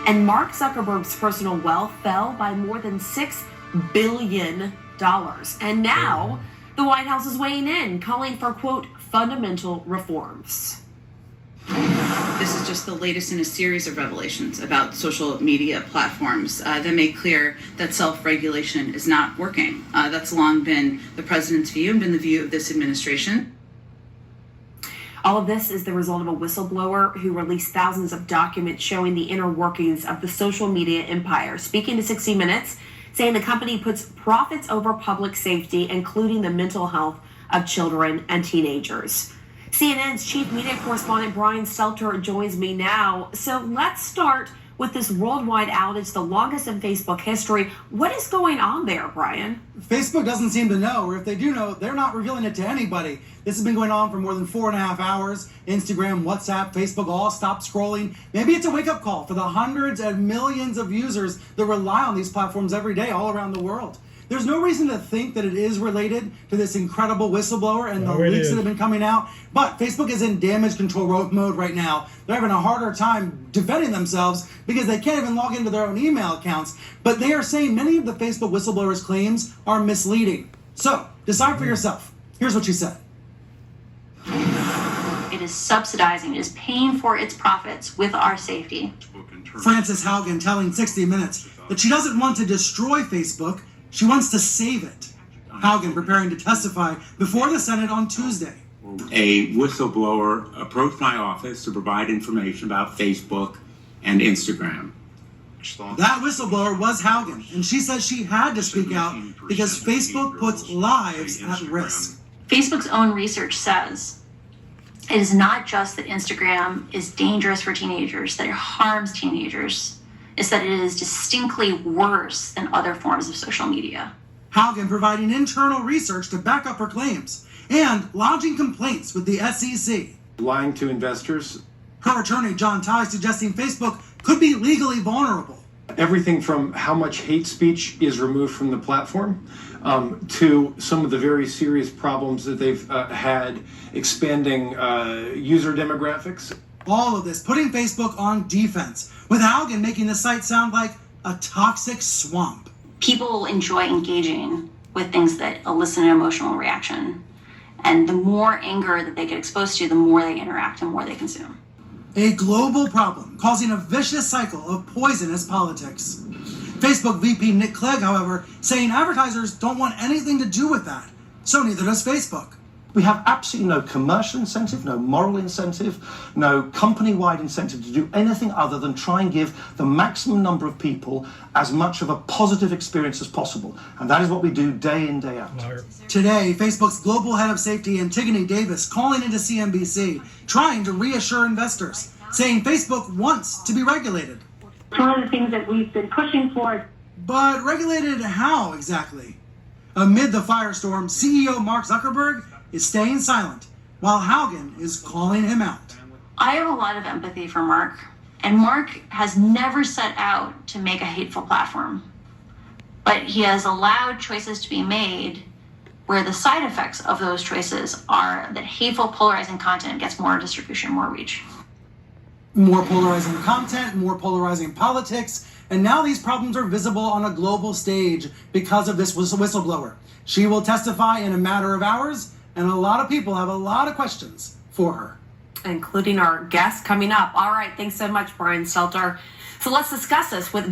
And Mark Zuckerberg's personal wealth fell by more than $6 billion. And now the White House is weighing in, calling for, quote, fundamental reforms. This is just the latest in a series of revelations about social media platforms that make clear that self-regulation is not working. That's long been the president's view and been the view of this administration. All of this is the result of a whistleblower who released thousands of documents showing the inner workings of the social media empire. Speaking to 60 Minutes, saying the company puts profits over public safety, including the mental health of children and teenagers. CNN's chief media correspondent Brian Stelter joins me now. So let's start with this worldwide outage, the longest in Facebook history. What is going on there, Brian? Facebook doesn't seem to know, or if they do know, they're not revealing it to anybody. This has been going on for more than 4.5 hours. Instagram, WhatsApp, Facebook all stopped scrolling. Maybe it's a wake-up call for the hundreds and millions of users that rely on these platforms every day all around the world. There's no reason to think that it is related to this incredible whistleblower and the leaks that have been coming out. But Facebook is in damage control mode right now. They're having a harder time defending themselves because they can't even log into their own email accounts. But they are saying many of the Facebook whistleblower's claims are misleading. So decide for yourself. Here's what she said. It is subsidizing, it is paying for its profits with our safety. Frances Haugen telling 60 Minutes that she doesn't want to destroy Facebook. She wants to save it. Haugen preparing to testify before the Senate on Tuesday. A whistleblower approached my office to provide information about Facebook and Instagram. That whistleblower was Haugen, and she says she had to speak out because Facebook puts lives at risk. Facebook's own research says it is not just that Instagram is dangerous for teenagers, that it harms teenagers. Is that it is distinctly worse than other forms of social media. Haugen providing internal research to back up her claims and lodging complaints with the SEC. Lying to investors. Her attorney, John Ty, suggesting Facebook could be legally vulnerable. Everything from how much hate speech is removed from the platform to some of the very serious problems that they've had expanding user demographics. All of this putting Facebook on defense, with Haugen making the site sound like a toxic swamp. People enjoy engaging with things that elicit an emotional reaction. And the more anger that they get exposed to, the more they interact and more they consume. A global problem causing a vicious cycle of poisonous politics. Facebook VP Nick Clegg, however, saying advertisers don't want anything to do with that. So neither does Facebook. We have absolutely no commercial incentive, no moral incentive, no company-wide incentive to do anything other than try and give the maximum number of people as much of a positive experience as possible. And that is what we do day in, day out. Today, Facebook's global head of safety, Antigone Davis, calling into CNBC, trying to reassure investors, saying Facebook wants to be regulated. It's one of the things that we've been pushing for. But regulated how exactly? Amid the firestorm, CEO Mark Zuckerberg is staying silent, while Haugen is calling him out. I have a lot of empathy for Mark, and Mark has never set out to make a hateful platform. But he has allowed choices to be made where the side effects of those choices are that hateful, polarizing content gets more distribution, more reach. More polarizing content, more polarizing politics, and now these problems are visible on a global stage because of this whistleblower. She will testify in a matter of hours, and a lot of people have a lot of questions for her. Including our guest coming up. All right, thanks so much, Brian Stelter. So let's discuss this with